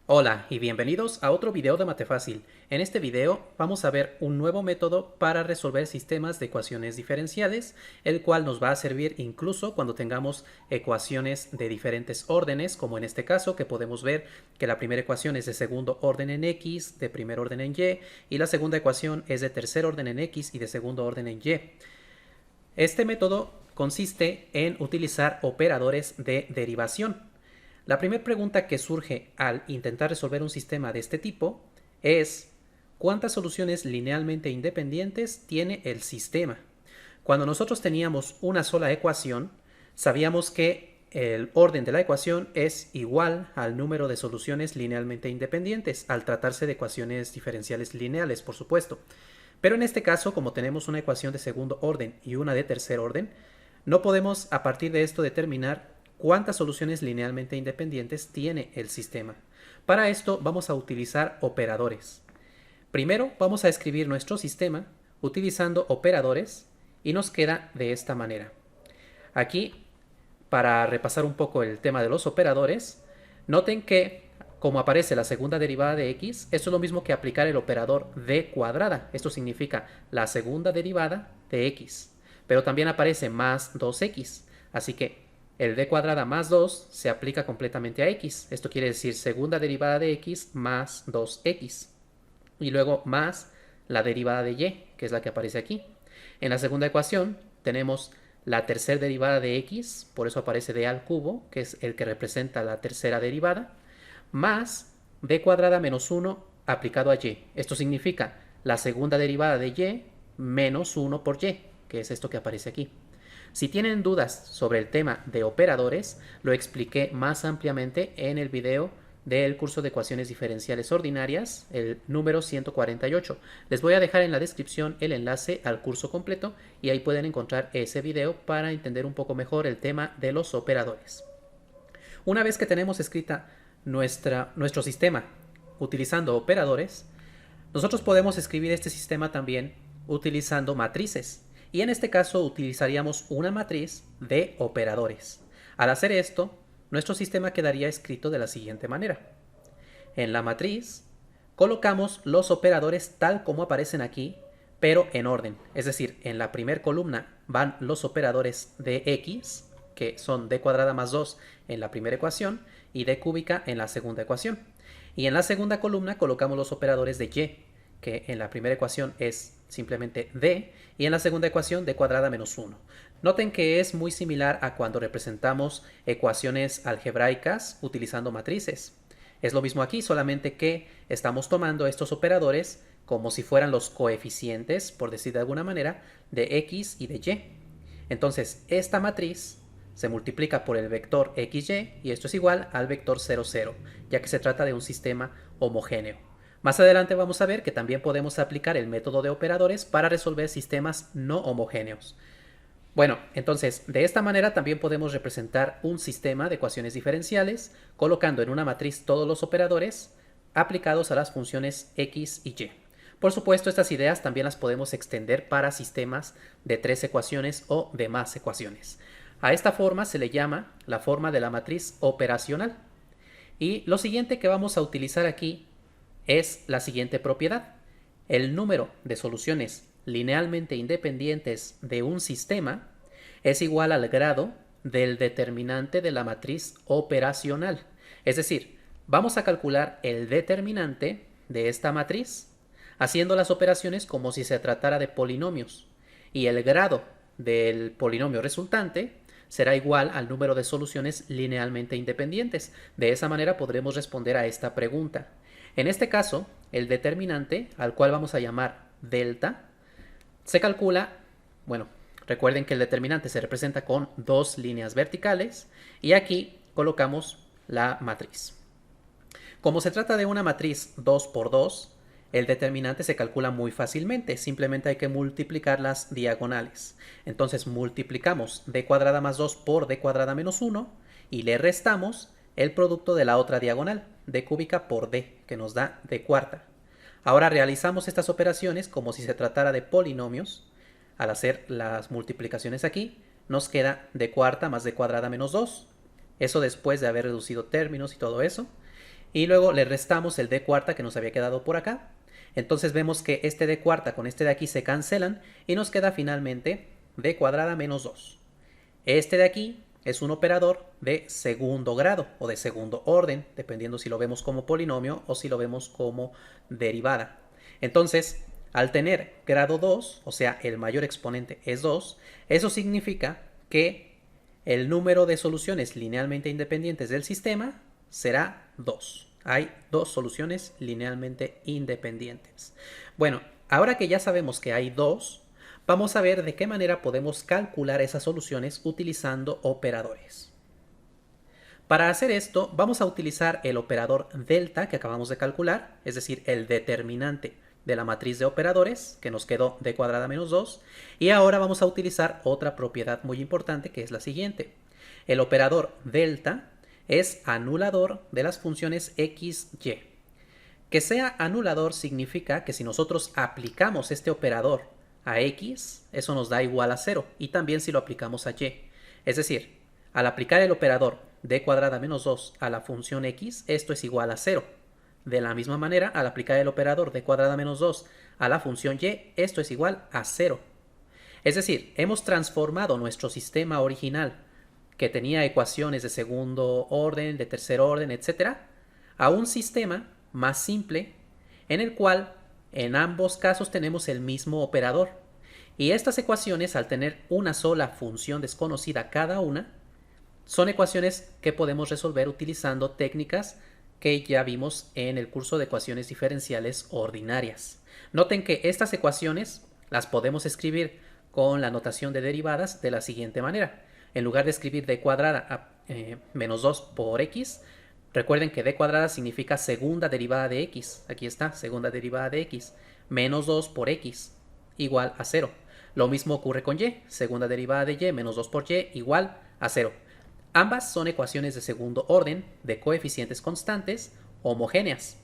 Hola y bienvenidos a otro video de Matefácil. En este video vamos a ver un nuevo método para resolver sistemas de ecuaciones diferenciales, el cual nos va a servir incluso cuando tengamos ecuaciones de diferentes órdenes, como en este caso que podemos ver que la primera ecuación es de segundo orden en X, de primer orden en Y, y la segunda ecuación es de tercer orden en X y de segundo orden en Y. Este método consiste en utilizar operadores de derivación. La primera pregunta que surge al intentar resolver un sistema de este tipo es ¿cuántas soluciones linealmente independientes tiene el sistema? Cuando nosotros teníamos una sola ecuación, sabíamos que el orden de la ecuación es igual al número de soluciones linealmente independientes, al tratarse de ecuaciones diferenciales lineales, por supuesto. Pero en este caso, como tenemos una ecuación de segundo orden y una de tercer orden, no podemos a partir de esto determinar cuántas soluciones linealmente independientes tiene el sistema. Para esto vamos a utilizar operadores. Primero vamos a escribir nuestro sistema utilizando operadores y nos queda de esta manera. Aquí, para repasar un poco el tema de los operadores, noten que como aparece la segunda derivada de x, esto es lo mismo que aplicar el operador d cuadrada. Esto significa la segunda derivada de x. Pero también aparece más 2x. Así que el d cuadrada más 2 se aplica completamente a x. Esto quiere decir segunda derivada de x más 2x. Y luego más la derivada de y, que es la que aparece aquí. En la segunda ecuación tenemos la tercera derivada de x, por eso aparece d al cubo, que es el que representa la tercera derivada, más d cuadrada menos 1 aplicado a y. Esto significa la segunda derivada de y menos 1 por y, que es esto que aparece aquí. Si tienen dudas sobre el tema de operadores, lo expliqué más ampliamente en el video del curso de ecuaciones diferenciales ordinarias, el número 148. Les voy a dejar en la descripción el enlace al curso completo y ahí pueden encontrar ese video para entender un poco mejor el tema de los operadores. Una vez que tenemos escrita nuestro sistema utilizando operadores, nosotros podemos escribir este sistema también utilizando matrices. Y en este caso utilizaríamos una matriz de operadores. Al hacer esto, nuestro sistema quedaría escrito de la siguiente manera. En la matriz colocamos los operadores tal como aparecen aquí, pero en orden. Es decir, en la primera columna van los operadores de x, que son d cuadrada más 2 en la primera ecuación y d cúbica en la segunda ecuación. Y en la segunda columna colocamos los operadores de y, que en la primera ecuación es simplemente d, y en la segunda ecuación d cuadrada menos 1. Noten que es muy similar a cuando representamos ecuaciones algebraicas utilizando matrices. Es lo mismo aquí, solamente que estamos tomando estos operadores como si fueran los coeficientes, por decir de alguna manera, de x y de y. Entonces, esta matriz se multiplica por el vector xy y esto es igual al vector 0, 0, ya que se trata de un sistema homogéneo. Más adelante vamos a ver que también podemos aplicar el método de operadores para resolver sistemas no homogéneos. Bueno, entonces de esta manera también podemos representar un sistema de ecuaciones diferenciales colocando en una matriz todos los operadores aplicados a las funciones x y y. Por supuesto, estas ideas también las podemos extender para sistemas de 3 ecuaciones o de más ecuaciones. A esta forma se le llama la forma de la matriz operacional. Y lo siguiente que vamos a utilizar aquí es la siguiente propiedad. El número de soluciones linealmente independientes de un sistema es igual al grado del determinante de la matriz operacional. Es decir, vamos a calcular el determinante de esta matriz haciendo las operaciones como si se tratara de polinomios. Y el grado del polinomio resultante será igual al número de soluciones linealmente independientes. De esa manera podremos responder a esta pregunta. En este caso, el determinante, al cual vamos a llamar delta, se calcula, bueno, recuerden que el determinante se representa con dos líneas verticales y aquí colocamos la matriz. Como se trata de una matriz 2 por 2, el determinante se calcula muy fácilmente, simplemente hay que multiplicar las diagonales. Entonces multiplicamos d cuadrada más 2 por d cuadrada menos 1 y le restamos el producto de la otra diagonal, d cúbica por d, que nos da d cuarta. Ahora realizamos estas operaciones como si se tratara de polinomios. Al hacer las multiplicaciones aquí, nos queda d cuarta más d cuadrada menos 2. Eso después de haber reducido términos y todo eso. y luego le restamos el d cuarta que nos había quedado por acá. Entonces vemos que este d cuarta con este de aquí se cancelan y nos queda finalmente d cuadrada menos 2. Este de aquí es un operador de segundo grado o de segundo orden, dependiendo si lo vemos como polinomio o si lo vemos como derivada. Entonces, al tener grado 2, o sea, el mayor exponente es 2, eso significa que el número de soluciones linealmente independientes del sistema será 2. Hay dos soluciones linealmente independientes. Bueno, ahora que ya sabemos que hay dos, vamos a ver de qué manera podemos calcular esas soluciones utilizando operadores. Para hacer esto, vamos a utilizar el operador delta que acabamos de calcular, es decir, el determinante de la matriz de operadores, que nos quedó d cuadrada menos 2, y ahora vamos a utilizar otra propiedad muy importante, que es la siguiente. El operador delta es anulador de las funciones x, y. Que sea anulador significa que si nosotros aplicamos este operador a x, eso nos da igual a 0, y también si lo aplicamos a y. Es decir, al aplicar el operador d cuadrada menos 2 a la función x, esto es igual a 0. De la misma manera, al aplicar el operador d cuadrada menos 2 a la función y, esto es igual a 0. Es decir, hemos transformado nuestro sistema original, que tenía ecuaciones de segundo orden, de tercer orden, etc., a un sistema más simple, en el cual en ambos casos tenemos el mismo operador. Y estas ecuaciones, al tener una sola función desconocida cada una, son ecuaciones que podemos resolver utilizando técnicas que ya vimos en el curso de ecuaciones diferenciales ordinarias. Noten que estas ecuaciones las podemos escribir con la notación de derivadas de la siguiente manera. En lugar de escribir d cuadrada menos 2 por x, recuerden que d cuadrada significa segunda derivada de x. Aquí está, segunda derivada de x. Menos 2 por x igual a 0. Lo mismo ocurre con y. Segunda derivada de y menos 2 por y igual a 0. Ambas son ecuaciones de segundo orden de coeficientes constantes homogéneas.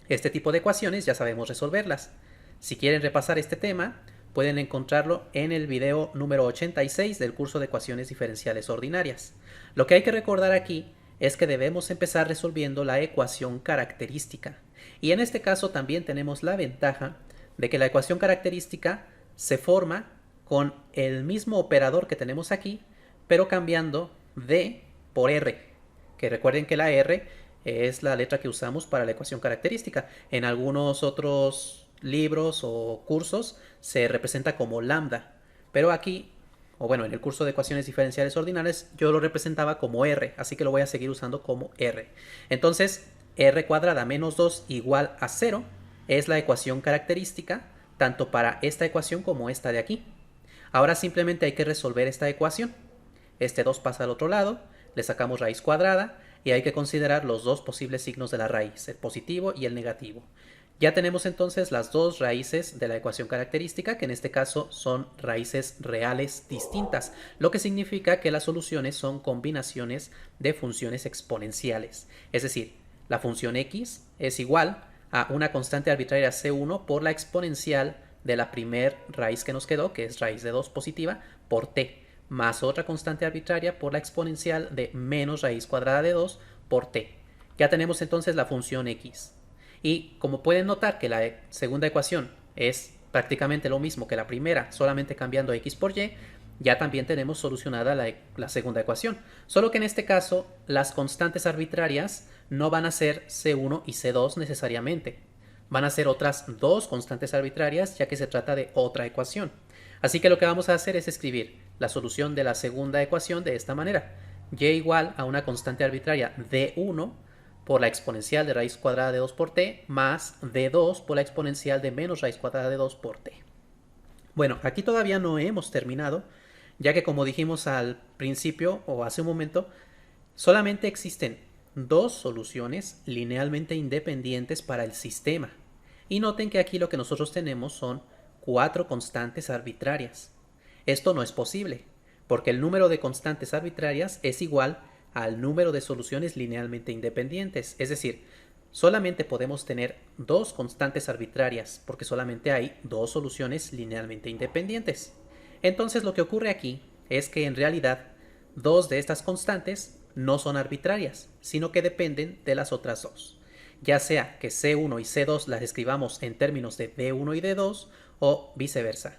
Este tipo de ecuaciones ya sabemos resolverlas. Si quieren repasar este tema, pueden encontrarlo en el video número 86 del curso de ecuaciones diferenciales ordinarias. Lo que hay que recordar aquí es que debemos empezar resolviendo la ecuación característica. Y en este caso también tenemos la ventaja de que la ecuación característica se forma con el mismo operador que tenemos aquí, pero cambiando d por r, que recuerden que la r es la letra que usamos para la ecuación característica. En algunos otros libros o cursos se representa como lambda, pero aquí, o bueno, en el curso de ecuaciones diferenciales ordinales, yo lo representaba como r, así que lo voy a seguir usando como r. Entonces, r cuadrada menos 2 igual a 0 es la ecuación característica, tanto para esta ecuación como esta de aquí. Ahora simplemente hay que resolver esta ecuación. Este 2 pasa al otro lado, le sacamos raíz cuadrada y hay que considerar los dos posibles signos de la raíz, el positivo y el negativo. Ya tenemos entonces las dos raíces de la ecuación característica, que en este caso son raíces reales distintas, lo que significa que las soluciones son combinaciones de funciones exponenciales. Es decir, la función x es igual a una constante arbitraria c1 por la exponencial de la primer raíz que nos quedó, que es raíz de 2 positiva, por t, más otra constante arbitraria por la exponencial de menos raíz cuadrada de 2 por t. Ya tenemos entonces la función x. Y como pueden notar que la segunda ecuación es prácticamente lo mismo que la primera, solamente cambiando x por y, ya también tenemos solucionada la segunda ecuación. Solo que en este caso las constantes arbitrarias no van a ser c1 y c2 necesariamente. Van a ser otras dos constantes arbitrarias, ya que se trata de otra ecuación. Así que lo que vamos a hacer es escribir la solución de la segunda ecuación de esta manera. Y igual a una constante arbitraria d1 por la exponencial de raíz cuadrada de 2 por t más d2 por la exponencial de menos raíz cuadrada de 2 por t. Bueno, aquí todavía no hemos terminado, ya que como dijimos al principio o hace un momento, solamente existen dos soluciones linealmente independientes para el sistema. Y noten que aquí lo que nosotros tenemos son 4 constantes arbitrarias. Esto no es posible, porque el número de constantes arbitrarias es igual al número de soluciones linealmente independientes. Es decir, solamente podemos tener dos constantes arbitrarias, porque solamente hay dos soluciones linealmente independientes. Entonces lo que ocurre aquí es que en realidad dos de estas constantes no son arbitrarias, sino que dependen de las otras dos. ya sea que C1 y C2 las escribamos en términos de D1 y D2 o viceversa.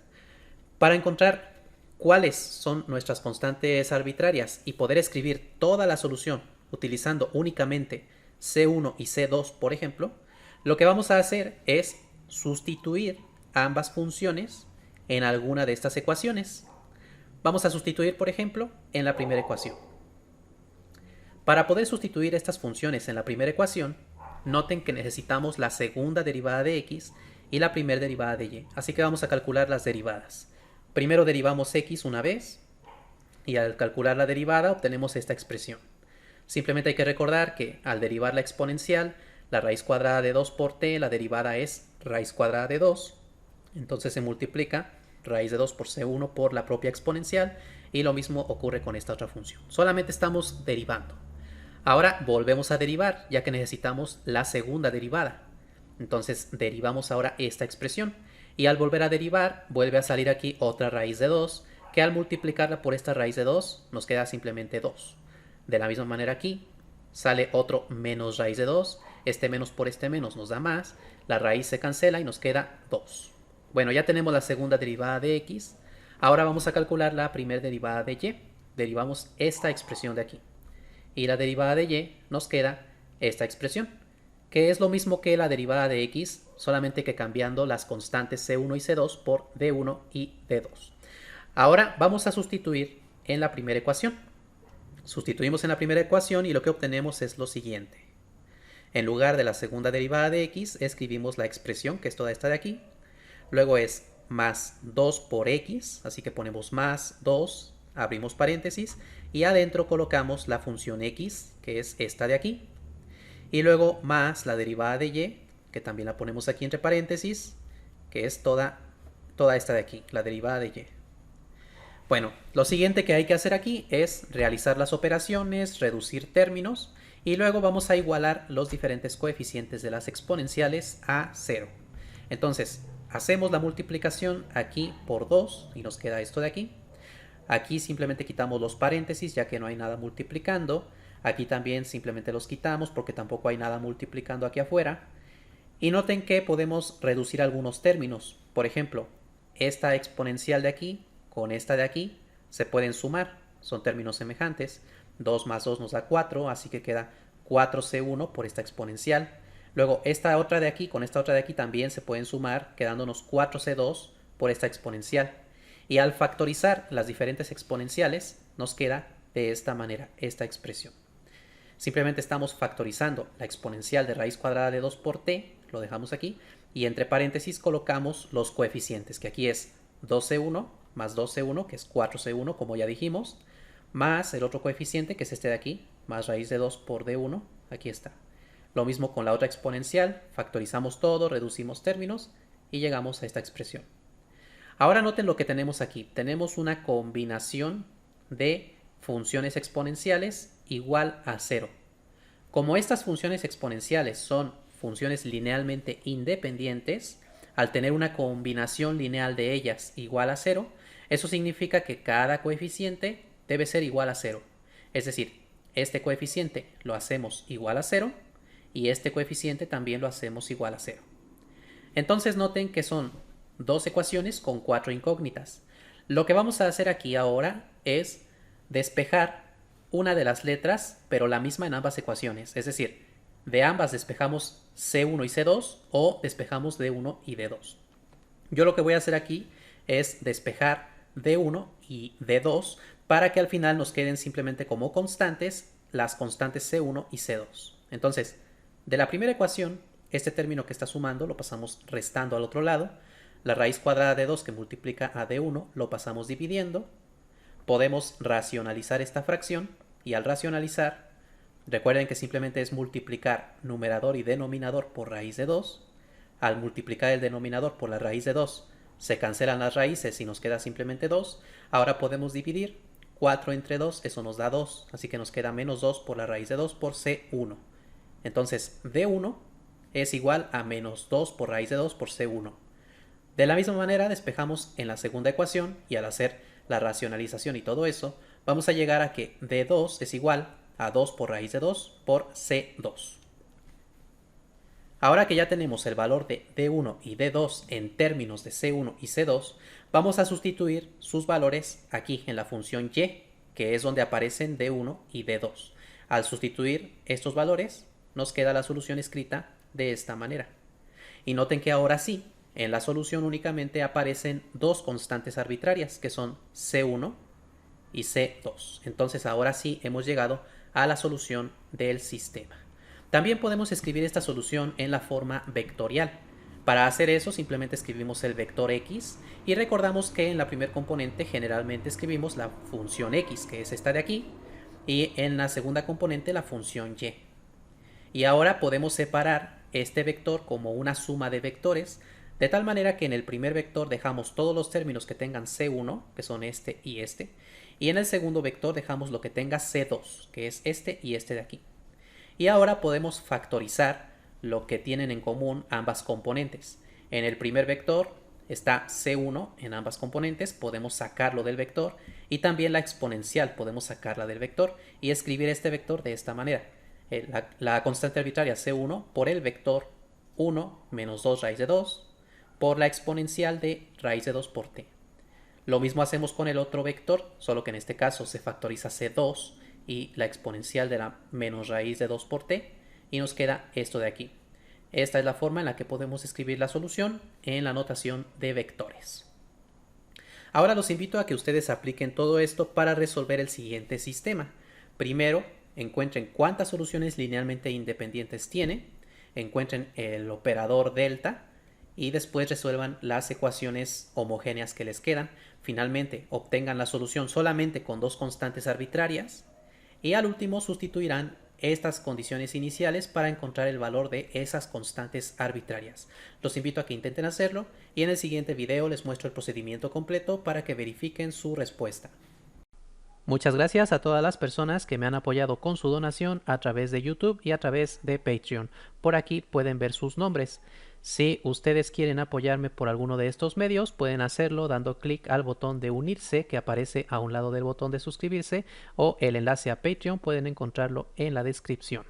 Para encontrar cuáles son nuestras constantes arbitrarias y poder escribir toda la solución utilizando únicamente C1 y C2, por ejemplo, lo que vamos a hacer es sustituir ambas funciones en alguna de estas ecuaciones. Vamos a sustituir, por ejemplo, en la primera ecuación. Para poder sustituir estas funciones en la primera ecuación, noten que necesitamos la segunda derivada de x y la primera derivada de y. Así que vamos a calcular las derivadas. Primero derivamos x una vez y al calcular la derivada obtenemos esta expresión. Simplemente hay que recordar que al derivar la exponencial, la raíz cuadrada de 2 por t, la derivada es raíz cuadrada de 2. Entonces se multiplica raíz de 2 por c1 por la propia exponencial y lo mismo ocurre con esta otra función. Solamente estamos derivando. Ahora volvemos a derivar ya que necesitamos la segunda derivada. Entonces derivamos ahora esta expresión y al volver a derivar vuelve a salir aquí otra raíz de 2 que al multiplicarla por esta raíz de 2 nos queda simplemente 2. De la misma manera aquí sale otro menos raíz de 2, este menos por este menos nos da más, la raíz se cancela y nos queda 2. Bueno, ya tenemos la segunda derivada de x, ahora vamos a calcular la primera derivada de y, derivamos esta expresión de aquí. Y la derivada de y nos queda esta expresión, que es lo mismo que la derivada de x, solamente que cambiando las constantes c1 y c2 por d1 y d2. Ahora vamos a sustituir en la primera ecuación. Sustituimos en la primera ecuación y lo que obtenemos es lo siguiente. En lugar de la segunda derivada de x, escribimos la expresión, que es toda esta de aquí. Luego es más 2 por x, así que ponemos más 2, abrimos paréntesis, y adentro colocamos la función x, que es esta de aquí. Y luego más la derivada de y, que también la ponemos aquí entre paréntesis, que es toda esta de aquí, la derivada de y. Bueno, lo siguiente que hay que hacer aquí es realizar las operaciones, reducir términos y luego vamos a igualar los diferentes coeficientes de las exponenciales a 0. Entonces, hacemos la multiplicación aquí por 2 y nos queda esto de aquí. Aquí simplemente quitamos los paréntesis ya que no hay nada multiplicando. Aquí también simplemente los quitamos porque tampoco hay nada multiplicando aquí afuera. Y noten que podemos reducir algunos términos. Por ejemplo, esta exponencial de aquí con esta de aquí se pueden sumar, son términos semejantes. 2 más 2 nos da 4, así que queda 4c1 por esta exponencial. Luego esta otra de aquí con esta otra de aquí también se pueden sumar, quedándonos 4c2 por esta exponencial. Y al factorizar las diferentes exponenciales nos queda de esta manera esta expresión. Simplemente estamos factorizando la exponencial de raíz cuadrada de 2 por t, lo dejamos aquí, y entre paréntesis colocamos los coeficientes, que aquí es 2c1 más 2c1, que es 4c1, como ya dijimos, más el otro coeficiente, que es este de aquí, más raíz de 2 por d1, aquí está. Lo mismo con la otra exponencial, factorizamos todo, reducimos términos y llegamos a esta expresión. Ahora noten lo que tenemos aquí. Tenemos una combinación de funciones exponenciales igual a 0. Como estas funciones exponenciales son funciones linealmente independientes, al tener una combinación lineal de ellas igual a 0, eso significa que cada coeficiente debe ser igual a 0. Es decir, este coeficiente lo hacemos igual a 0 y este coeficiente también lo hacemos igual a 0. Entonces noten que son dos ecuaciones con 4 incógnitas. Lo que vamos a hacer aquí ahora es despejar una de las letras, pero la misma en ambas ecuaciones. Es decir, de ambas despejamos C1 y C2 o despejamos D1 y D2. Yo lo que voy a hacer aquí es despejar D1 y D2 para que al final nos queden simplemente como constantes las constantes C1 y C2. Entonces, de la primera ecuación, este término que está sumando lo pasamos restando al otro lado. La raíz cuadrada de 2 que multiplica a D1 lo pasamos dividiendo. Podemos racionalizar esta fracción y al racionalizar, recuerden que simplemente es multiplicar numerador y denominador por raíz de 2. Al multiplicar el denominador por la raíz de 2, se cancelan las raíces y nos queda simplemente 2. Ahora podemos dividir 4 entre 2, eso nos da 2, así que nos queda menos 2 por la raíz de 2 por C1. Entonces D1 es igual a menos 2 por raíz de 2 por C1. De la misma manera despejamos en la segunda ecuación y al hacer la racionalización y todo eso, vamos a llegar a que D2 es igual a 2 por raíz de 2 por C2. Ahora que ya tenemos el valor de D1 y D2 en términos de C1 y C2, vamos a sustituir sus valores aquí en la función y, que es donde aparecen D1 y D2. Al sustituir estos valores, nos queda la solución escrita de esta manera. Y noten que ahora sí, en la solución únicamente aparecen dos constantes arbitrarias, que son C1 y C2. Entonces ahora sí hemos llegado a la solución del sistema. También podemos escribir esta solución en la forma vectorial. Para hacer eso simplemente escribimos el vector x y recordamos que en la primer componente generalmente escribimos la función x, que es esta de aquí, y en la segunda componente la función y. Y ahora podemos separar este vector como una suma de vectores, de tal manera que en el primer vector dejamos todos los términos que tengan C1, que son este, y en el segundo vector dejamos lo que tenga C2, que es este y este de aquí. Y ahora podemos factorizar lo que tienen en común ambas componentes. En el primer vector está C1 en ambas componentes, podemos sacarlo del vector, y también la exponencial podemos sacarla del vector y escribir este vector de esta manera. La constante arbitraria C1 por el vector 1 menos 2 raíz de 2 por la exponencial de raíz de 2 por t. Lo mismo hacemos con el otro vector, solo que en este caso se factoriza C2 y la exponencial de la menos raíz de 2 por t, y nos queda esto de aquí. Esta es la forma en la que podemos escribir la solución en la notación de vectores. Ahora los invito a que ustedes apliquen todo esto para resolver el siguiente sistema. Primero, encuentren cuántas soluciones linealmente independientes tiene, encuentren el operador delta y después resuelvan las ecuaciones homogéneas que les quedan. Finalmente, obtengan la solución solamente con dos constantes arbitrarias y al último sustituirán estas condiciones iniciales para encontrar el valor de esas constantes arbitrarias. Los invito a que intenten hacerlo y en el siguiente video les muestro el procedimiento completo para que verifiquen su respuesta. Muchas gracias a todas las personas que me han apoyado con su donación a través de YouTube y a través de Patreon. Por aquí pueden ver sus nombres. Si ustedes quieren apoyarme por alguno de estos medios, pueden hacerlo dando clic al botón de unirse que aparece a un lado del botón de suscribirse, o el enlace a Patreon pueden encontrarlo en la descripción.